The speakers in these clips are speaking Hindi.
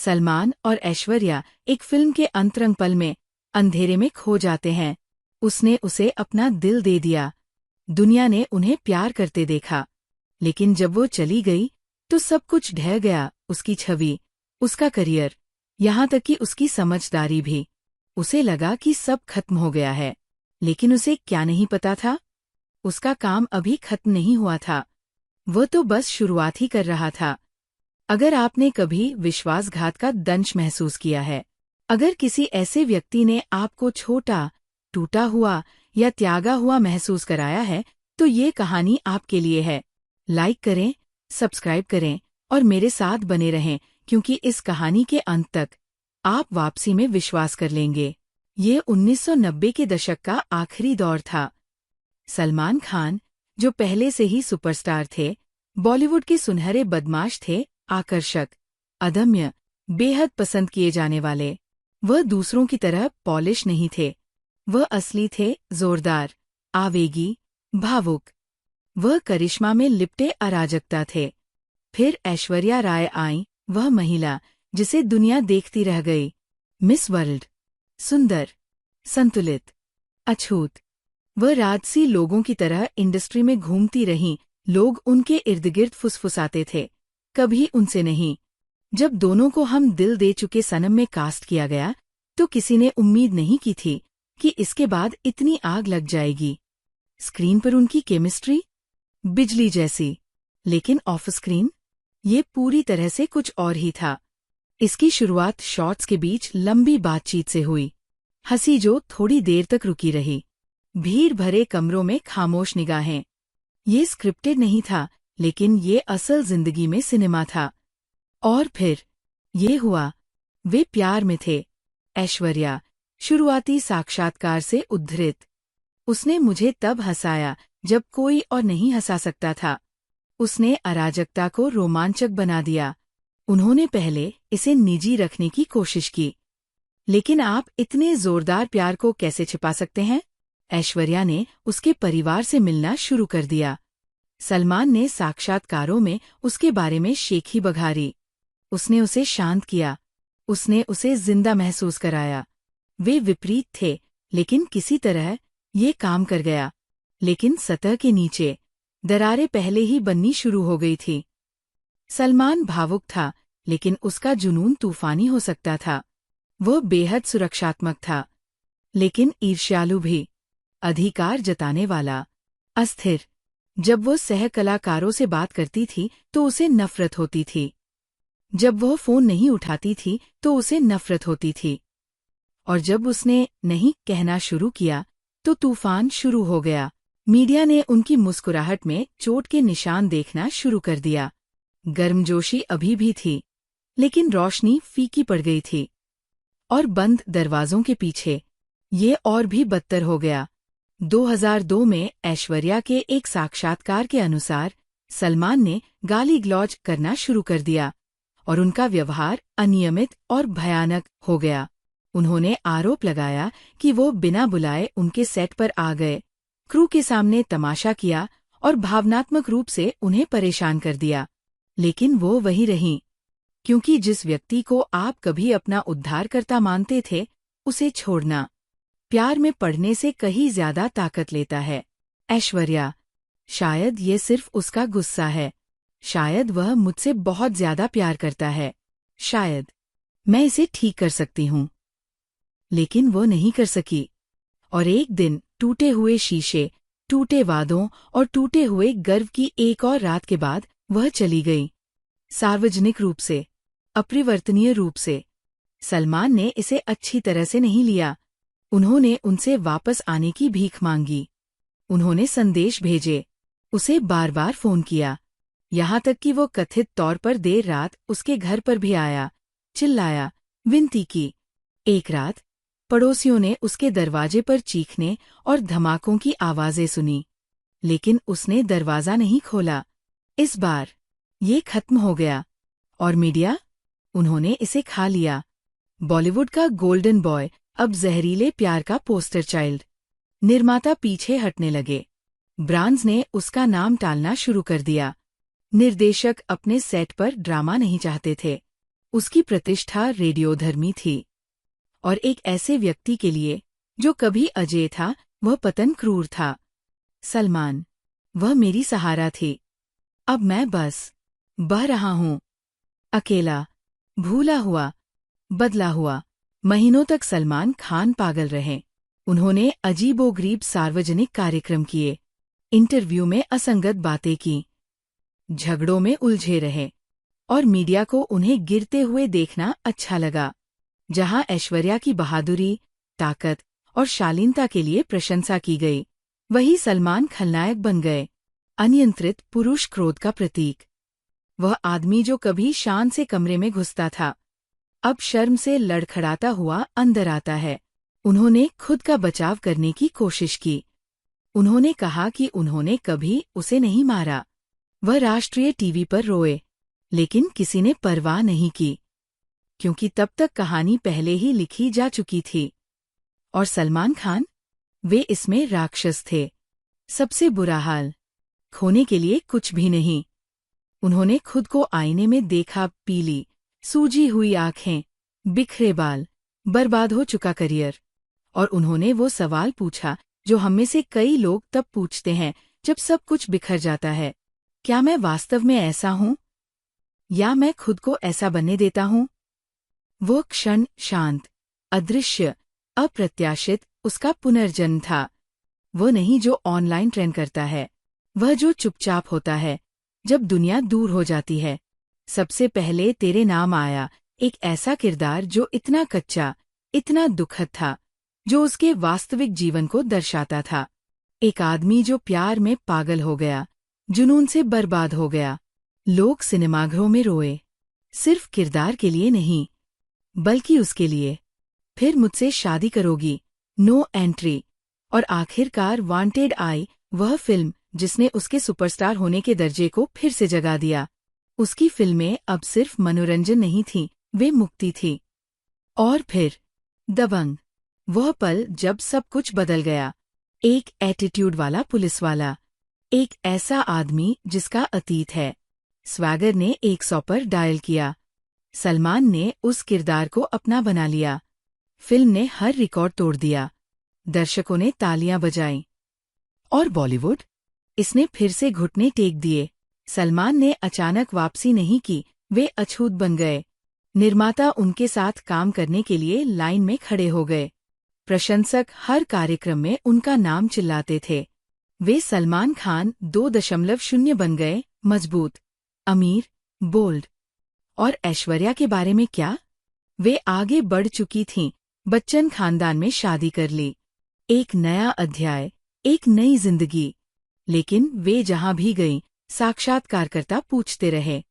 सलमान और ऐश्वर्या एक फिल्म के अंतरंग पल में अंधेरे में खो जाते हैं। उसने उसे अपना दिल दे दिया। दुनिया ने उन्हें प्यार करते देखा, लेकिन जब वो चली गई तो सब कुछ ढह गया। उसकी छवि, उसका करियर, यहाँ तक कि उसकी समझदारी भी। उसे लगा कि सब खत्म हो गया है, लेकिन उसे क्या नहीं पता था, उसका काम अभी खत्म नहीं हुआ था। वह तो बस शुरुआत ही कर रहा था। अगर आपने कभी विश्वासघात का दंश महसूस किया है, अगर किसी ऐसे व्यक्ति ने आपको छोटा, टूटा हुआ या त्यागा हुआ महसूस कराया है, तो ये कहानी आपके लिए है। लाइक करें, सब्सक्राइब करें और मेरे साथ बने रहें, क्योंकि इस कहानी के अंत तक आप वापसी में विश्वास कर लेंगे। ये 1990 के दशक का आखिरी दौर था। सलमान खान, जो पहले से ही सुपरस्टार थे, बॉलीवुड के सुनहरे बदमाश थे, आकर्षक, अदम्य, बेहद पसंद किए जाने वाले। वह दूसरों की तरह पॉलिश नहीं थे। वह असली थे, जोरदार, आवेगी, भावुक। वह करिश्मा में लिपटे अराजकता थे। फिर ऐश्वर्या राय आईं, वह महिला जिसे दुनिया देखती रह गई। मिस वर्ल्ड, सुंदर, संतुलित, अछूत। वह राजसी लोगों की तरह इंडस्ट्री में घूमती रहीं। लोग उनके इर्दगिर्द फुसफुसाते थे, कभी उनसे नहीं। जब दोनों को हम दिल दे चुके सनम में कास्ट किया गया, तो किसी ने उम्मीद नहीं की थी कि इसके बाद इतनी आग लग जाएगी। स्क्रीन पर उनकी केमिस्ट्री बिजली जैसी, लेकिन ऑफ स्क्रीन ये पूरी तरह से कुछ और ही था। इसकी शुरुआत शॉट्स के बीच लंबी बातचीत से हुई, हंसी जो थोड़ी देर तक रुकी रही, भीड़ भरे कमरों में खामोश निगाहें। ये स्क्रिप्टेड नहीं था, लेकिन ये असल जिंदगी में सिनेमा था। और फिर ये हुआ। वे प्यार में थे। ऐश्वर्या, शुरुआती साक्षात्कार से उद्धृत। उसने मुझे तब हंसाया जब कोई और नहीं हंसा सकता था। उसने अराजकता को रोमांचक बना दिया। उन्होंने पहले इसे निजी रखने की कोशिश की। लेकिन आप इतने जोरदार प्यार को कैसे छिपा सकते हैं? ऐश्वर्या ने उसके परिवार से मिलना शुरू कर दिया। सलमान ने साक्षात्कारों में उसके बारे में शेखी बघारी। उसने उसे शांत किया। उसने उसे जिंदा महसूस कराया। वे विपरीत थे, लेकिन किसी तरह ये काम कर गया। लेकिन सतह के नीचे दरारें पहले ही बननी शुरू हो गई थी। सलमान भावुक था, लेकिन उसका जुनून तूफानी हो सकता था। वह बेहद सुरक्षात्मक था, लेकिन ईर्ष्यालु भी, अधिकार जताने वाला, अस्थिर। जब वो सह कलाकारों से बात करती थी तो उसे नफरत होती थी। जब वह फोन नहीं उठाती थी तो उसे नफरत होती थी। और जब उसने नहीं कहना शुरू किया तो तूफान शुरू हो गया। मीडिया ने उनकी मुस्कुराहट में चोट के निशान देखना शुरू कर दिया। गर्मजोशी अभी भी थी, लेकिन रोशनी फीकी पड़ गई थी। और बंद दरवाजों के पीछे ये और भी बदतर हो गया। 2002 में ऐश्वर्या के एक साक्षात्कार के अनुसार सलमान ने गाली गलौज करना शुरू कर दिया और उनका व्यवहार अनियमित और भयानक हो गया। उन्होंने आरोप लगाया कि वो बिना बुलाए उनके सेट पर आ गए, क्रू के सामने तमाशा किया और भावनात्मक रूप से उन्हें परेशान कर दिया। लेकिन वो वही रहीं, क्योंकि जिस व्यक्ति को आप कभी अपना उद्धारकर्ता मानते थे, उसे छोड़ना प्यार में पड़ने से कहीं ज्यादा ताकत लेता है। ऐश्वर्या, शायद ये सिर्फ उसका गुस्सा है। शायद वह मुझसे बहुत ज्यादा प्यार करता है। शायद मैं इसे ठीक कर सकती हूँ। लेकिन वो नहीं कर सकी। और एक दिन टूटे हुए शीशे, टूटे वादों और टूटे हुए गर्व की एक और रात के बाद वह चली गई। सार्वजनिक रूप से, अपरिवर्तनीय रूप से। सलमान ने इसे अच्छी तरह से नहीं लिया। उन्होंने उनसे वापस आने की भीख मांगी। उन्होंने संदेश भेजे, उसे बार बार फोन किया, यहाँ तक कि वो कथित तौर पर देर रात उसके घर पर भी आया, चिल्लाया, विनती की। एक रात पड़ोसियों ने उसके दरवाजे पर चीखने और धमाकों की आवाजें सुनी, लेकिन उसने दरवाजा नहीं खोला। इस बार ये खत्म हो गया। और मीडिया, उन्होंने इसे खा लिया। बॉलीवुड का गोल्डन बॉय अब जहरीले प्यार का पोस्टर चाइल्ड। निर्माता पीछे हटने लगे। ब्रांड्स ने उसका नाम टालना शुरू कर दिया। निर्देशक अपने सेट पर ड्रामा नहीं चाहते थे। उसकी प्रतिष्ठा रेडियोधर्मी थी। और एक ऐसे व्यक्ति के लिए जो कभी अजेय था, वह पतन क्रूर था। सलमान, वह मेरी सहारा थी। अब मैं बस बह रहा हूँ, अकेला, भूला हुआ, बदला हुआ। महीनों तक सलमान खान पागल रहे। उन्होंने अजीबोगरीब सार्वजनिक कार्यक्रम किए, इंटरव्यू में असंगत बातें की, झगड़ों में उलझे रहे, और मीडिया को उन्हें गिरते हुए देखना अच्छा लगा। जहां ऐश्वर्या की बहादुरी, ताकत और शालीनता के लिए प्रशंसा की गई, वही सलमान खलनायक बन गए, अनियंत्रित पुरुष क्रोध का प्रतीक। वह आदमी जो कभी शान से कमरे में घुसता था, अब शर्म से लड़खड़ाता हुआ अंदर आता है। उन्होंने खुद का बचाव करने की कोशिश की। उन्होंने कहा कि उन्होंने कभी उसे नहीं मारा। वह राष्ट्रीय टीवी पर रोए, लेकिन किसी ने परवाह नहीं की, क्योंकि तब तक कहानी पहले ही लिखी जा चुकी थी। और सलमान खान, वे इसमें राक्षस थे। सबसे बुरा हाल, खोने के लिए कुछ भी नहीं। उन्होंने खुद को आईने में देखा, पीली, सूजी हुई आंखें, बिखरे बाल, बर्बाद हो चुका करियर। और उन्होंने वो सवाल पूछा जो हम में से कई लोग तब पूछते हैं जब सब कुछ बिखर जाता है, क्या मैं वास्तव में ऐसा हूँ, या मैं खुद को ऐसा बनने देता हूँ? वो क्षण शांत, अदृश्य, अप्रत्याशित उसका पुनर्जन्म था। वो नहीं जो ऑनलाइन ट्रेंड करता है, वह जो चुपचाप होता है जब दुनिया दूर हो जाती है। सबसे पहले तेरे नाम आया, एक ऐसा किरदार जो इतना कच्चा, इतना दुखद था, जो उसके वास्तविक जीवन को दर्शाता था। एक आदमी जो प्यार में पागल हो गया, जुनून से बर्बाद हो गया। लोग सिनेमाघरों में रोए, सिर्फ किरदार के लिए नहीं, बल्कि उसके लिए। फिर मुझसे शादी करोगी, नो एंट्री, और आखिरकार वांटेड आई, वह फिल्म जिसने उसके सुपरस्टार होने के दर्जे को फिर से जगा दिया। उसकी फिल्में अब सिर्फ मनोरंजन नहीं थीं, वे मुक्ति थी। और फिर दबंग, वह पल जब सब कुछ बदल गया। एक एटीट्यूड वाला पुलिसवाला, एक ऐसा आदमी जिसका अतीत है। स्वैगर ने 100 पर डायल किया। सलमान ने उस किरदार को अपना बना लिया। फिल्म ने हर रिकॉर्ड तोड़ दिया। दर्शकों ने तालियां बजाईं। और बॉलीवुड, इसने फिर से घुटने टेक दिए। सलमान ने अचानक वापसी नहीं की, वे अछूत बन गए। निर्माता उनके साथ काम करने के लिए लाइन में खड़े हो गए। प्रशंसक हर कार्यक्रम में उनका नाम चिल्लाते थे। वे सलमान खान 2.0 बन गए, मजबूत, अमीर, बोल्ड। और ऐश्वर्या के बारे में क्या? वे आगे बढ़ चुकी थीं, बच्चन खानदान में शादी कर ली। एक नया अध्याय, एक नई जिंदगी। लेकिन वे जहां भी गईं, साक्षात्कारकर्ता पूछते रहे,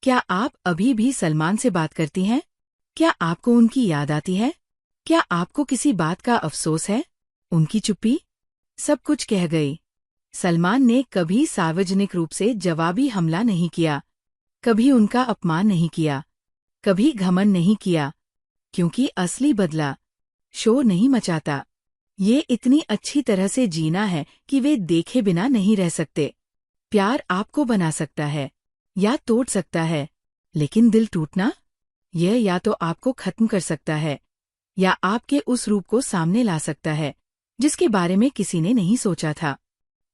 क्या आप अभी भी सलमान से बात करती हैं? क्या आपको उनकी याद आती है? क्या आपको किसी बात का अफसोस है? उनकी चुप्पी सब कुछ कह गई। सलमान ने कभी सार्वजनिक रूप से जवाबी हमला नहीं किया, कभी उनका अपमान नहीं किया, कभी घमंड नहीं किया, क्योंकि असली बदला शोर नहीं मचाता। ये इतनी अच्छी तरह से जीना है कि वे देखे बिना नहीं रह सकते। प्यार आपको बना सकता है या तोड़ सकता है, लेकिन दिल टूटना, यह या तो आपको खत्म कर सकता है या आपके उस रूप को सामने ला सकता है जिसके बारे में किसी ने नहीं सोचा था।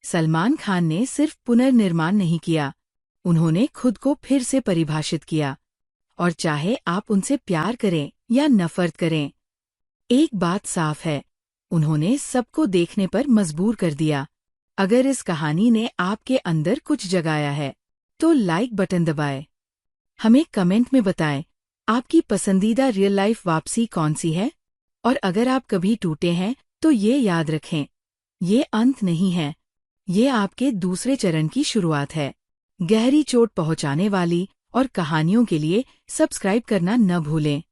सलमान खान ने सिर्फ पुनर्निर्माण नहीं किया, उन्होंने खुद को फिर से परिभाषित किया। और चाहे आप उनसे प्यार करें या नफरत करें, एक बात साफ है, उन्होंने सबको देखने पर मजबूर कर दिया। अगर इस कहानी ने आपके अंदर कुछ जगाया है, तो लाइक बटन दबाएं। हमें कमेंट में बताएं, आपकी पसंदीदा रियल लाइफ वापसी कौन सी है? और अगर आप कभी टूटे हैं, तो ये याद रखें, ये अंत नहीं है, ये आपके दूसरे चरण की शुरुआत है। गहरी चोट पहुंचाने वाली और कहानियों के लिए सब्सक्राइब करना न भूलें।